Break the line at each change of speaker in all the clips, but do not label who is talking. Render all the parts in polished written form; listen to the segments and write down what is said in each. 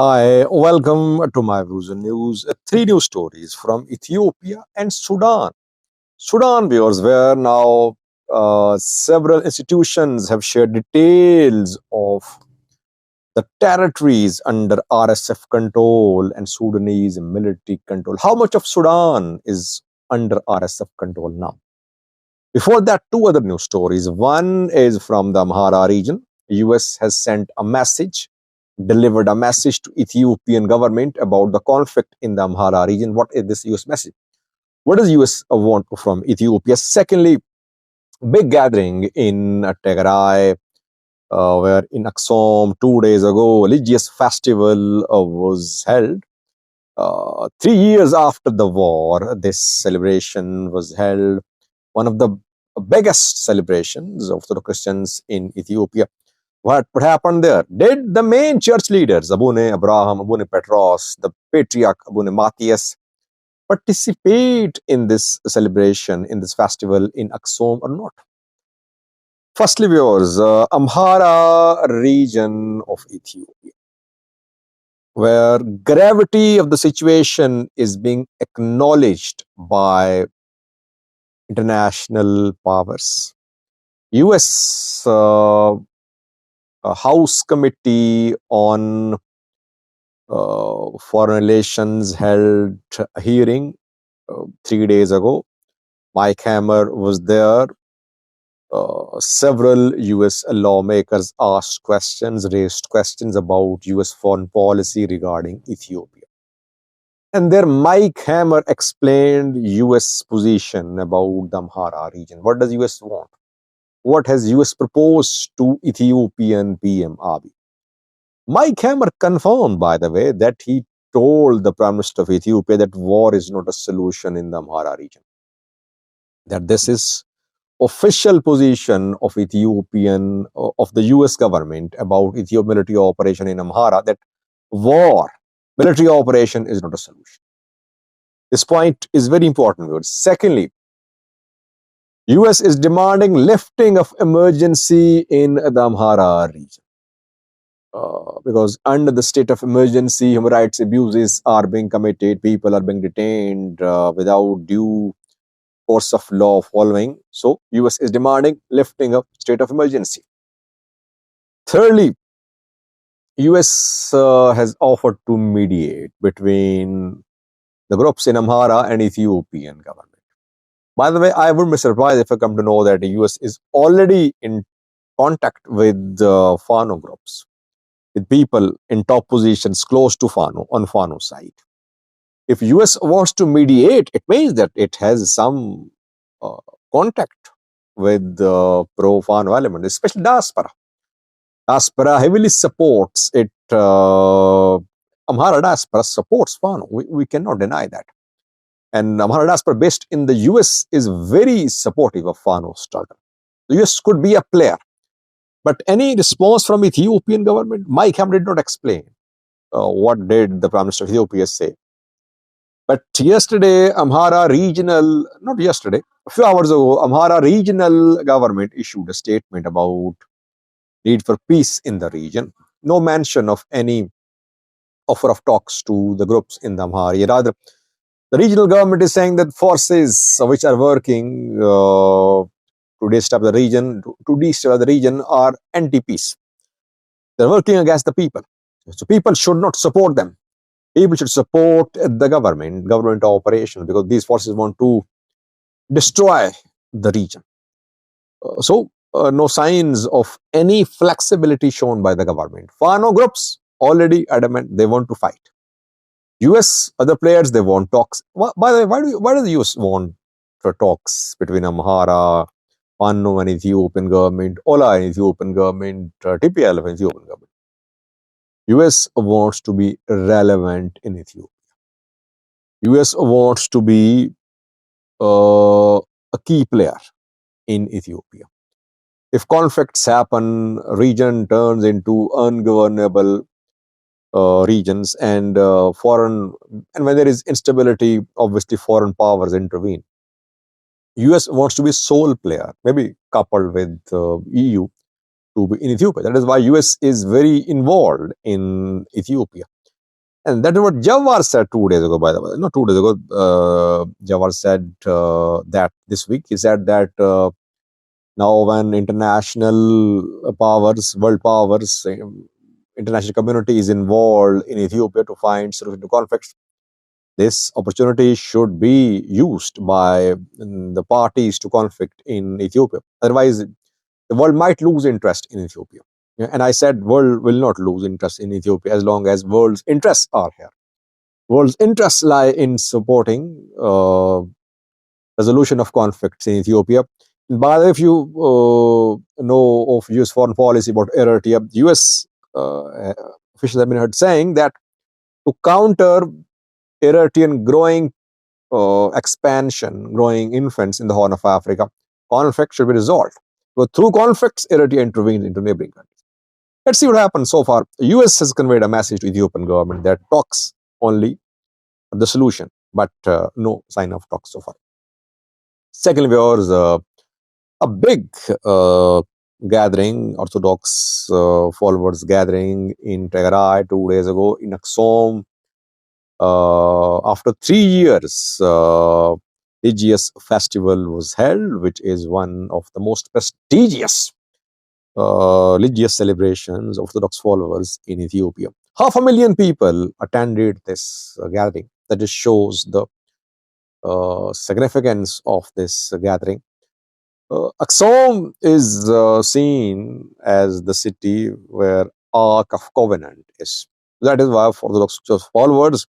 Hi, welcome to my views and news. Three news stories from Ethiopia and Sudan. Sudan, viewers, where now several institutions have shared details of the territories under RSF control and Sudanese military control. How much of Sudan is under RSF control now? Before that, two other news stories. One is from the Amhara region. US has sent a message, delivered a message to Ethiopian government about the conflict in the Amhara region. What is this US message? What does US want from Ethiopia? Secondly, big gathering in Tigray, where in Axum 2 days ago, religious festival was held. 3 years after the war, this celebration was held, one of the biggest celebrations of the Christians in Ethiopia. What happened there? Did the main church leaders, Abune Abraham, Abune Petros, the patriarch Abune Matthias, participate in this celebration, in this festival in Axum or not? Firstly, viewers, Amhara region of Ethiopia, where gravity of the situation is being acknowledged by international powers. US House Committee on Foreign Relations held a hearing 3 days ago. Mike Hammer was there. Several US lawmakers asked questions, raised questions about US foreign policy regarding Ethiopia. And there Mike Hammer explained US position about the Amhara region. What does US want? What has US proposed to Ethiopian PM Abiy? Mike Hammer confirmed, by the way, that he told the Prime Minister of Ethiopia that war is not a solution in the Amhara region. That this is official position of of the US government about Ethiopian military operation in Amhara, that war, military operation is not a solution. This point is very important. Secondly, US is demanding lifting of emergency in the Amhara region. Because under the state of emergency, human rights abuses are being committed, people are being detained without due course of law following. So, US is demanding lifting of state of emergency. Thirdly, US has offered to mediate between the groups in Amhara and Ethiopian government. By the way, I wouldn't be surprised if I come to know that the US is already in contact with Fano groups, with people in top positions close to Fano, on Fano side. If US wants to mediate, it means that it has some contact with the pro-Fano element, especially diaspora. Diaspora heavily supports it. Amhara diaspora supports Fano. We cannot deny that. And Amhara diaspora based in the US is very supportive of Fano struggle. The US could be a player. But any response from Ethiopian government, Mike Hammer did not explain. What did the Prime Minister of Ethiopia say? But yesterday, Amhara regional, not yesterday, a few hours ago, Amhara regional government issued a statement about need for peace in the region. No mention of any offer of talks to the groups in the Amhara. Rather, the regional government is saying that forces which are working to destabilize the region are anti-peace. They're working against the people. So people should not support them. People should support the government operation, because these forces want to destroy the region. No signs of any flexibility shown by the government. Fano groups already adamant they want to fight. US, other players, they want talks. By the way, why do the US want talks between Amhara, Fano and Ethiopian government, Ola and Ethiopian government, TPLF and Ethiopian government? US wants to be relevant in Ethiopia. US wants to be a key player in Ethiopia. If conflicts happen, region turns into ungovernable regions, and when there is instability, obviously foreign powers intervene. US wants to be sole player, maybe coupled with EU, to be in Ethiopia. That is why US is very involved in Ethiopia. And that is what Jawar said 2 days ago, by the way. Not 2 days ago. Jawar said that this week. He said that now when international powers, world powers, international community is involved in Ethiopia to find solution to conflicts, this opportunity should be used by the parties to conflict in Ethiopia. Otherwise, the world might lose interest in Ethiopia. Yeah, and I said world will not lose interest in Ethiopia as long as world's interests are here. World's interests lie in supporting resolution of conflicts in Ethiopia. But if you know of US foreign policy about Eritrea, US officials have been heard saying that to counter Eritrean growing expansion, growing influence in the Horn of Africa, conflict should be resolved. But through conflicts, Eritrea intervenes into neighboring countries. Let's see what happens so far. The US has conveyed a message to the Ethiopian government that talks only the solution, but no sign of talks so far. Secondly, there was a big gathering, Orthodox followers gathering in Tigray 2 days ago in Axum. After 3 years, religious festival was held, which is one of the most prestigious religious celebrations of Orthodox followers in Ethiopia. 500,000 people attended this gathering. That just shows the significance of this gathering. Axum is seen as the city where Ark of Covenant is. That is why for Orthodox followers,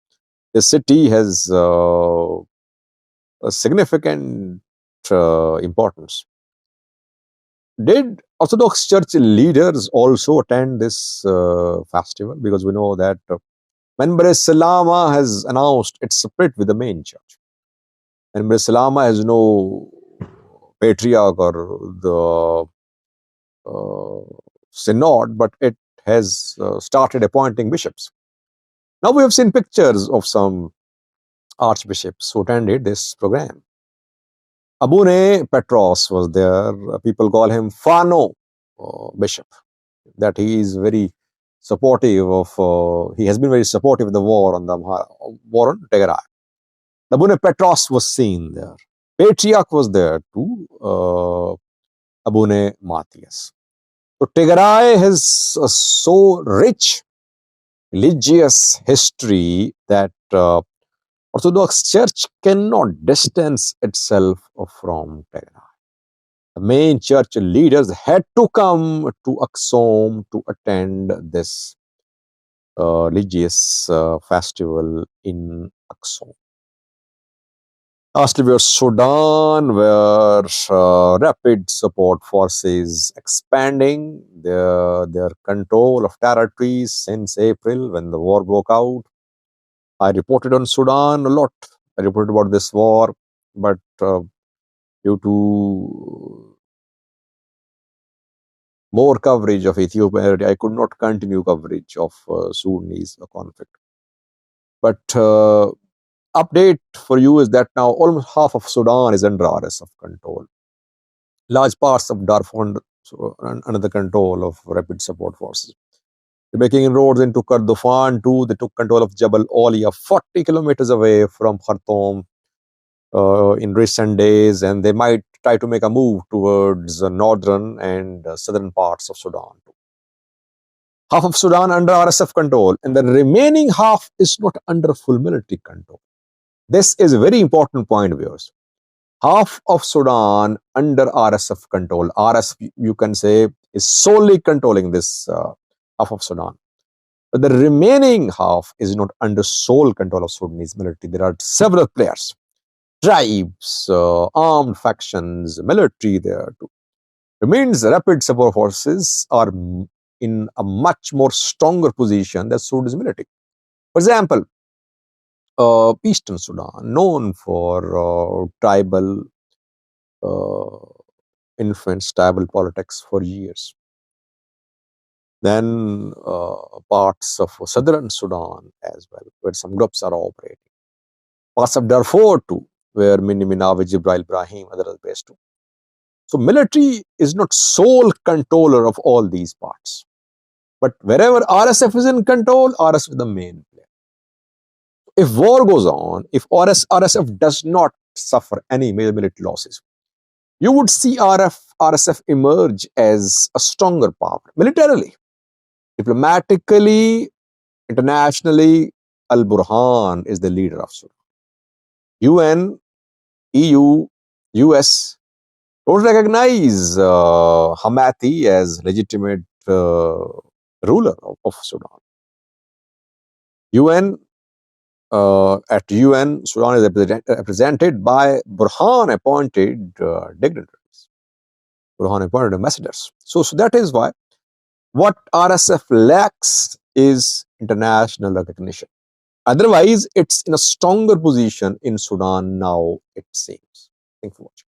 the city has a significant importance. Did Orthodox Church leaders also attend this festival? Because we know that Manbar Salama has announced its split with the main church. Manbar Salama has no patriarch or the synod, but it has started appointing bishops. Now we have seen pictures of some archbishops who attended this program. Abune Petros was there. People call him Fano bishop. That he is very supportive of. He has been very supportive of the war on the Amhara, war on Tigray. Abune Petros was seen there. Patriarch was there too. Abune Matthias. So Tigray has a so rich religious history that Orthodox Church cannot distance itself from Tigray. The main church leaders had to come to Axum to attend this religious festival in Axum. Lastly, we are Sudan, where rapid support forces expanding their control of territories since April when the war broke out. I reported on Sudan a lot. I reported about this war, but due to more coverage of Ethiopia, I could not continue coverage of Sudanese conflict. But update for you is that now almost half of Sudan is under RSF control. Large parts of Darfur under the control of rapid support forces. They're making inroads into Kordofan too. They took control of Jabal Olia, 40 kilometers away from Khartoum in recent days, and they might try to make a move towards the northern and southern parts of Sudan too. Half of Sudan under RSF control, and the remaining half is not under full military control. This is a very important point, viewers. Half of Sudan under RSF control. RSF, you can say, is solely controlling this half of Sudan. But the remaining half is not under sole control of Sudanese military. There are several players, tribes, armed factions, military there too. It means rapid support forces are in a much more stronger position than Sudanese military. For example, Eastern Sudan, known for tribal influence, tribal politics for years. Then parts of southern Sudan as well, where some groups are operating. Parts of Darfur too, where Minawi, Jibril, Ibrahim, others are based too. So military is not sole controller of all these parts. But wherever RSF is in control, RSF is the main player. if war goes on, if RSF does not suffer any major military losses, you would see RSF emerge as a stronger power militarily, diplomatically, internationally. Al Burhan is the leader of Sudan. UN, EU, US don't recognize Hamati as legitimate ruler of Sudan. UN at UN, Sudan is represented by Burhan appointed dignitaries, Burhan appointed ambassadors. So that is why what RSF lacks is international recognition. Otherwise, it's in a stronger position in Sudan now, it seems. Thank you for watching.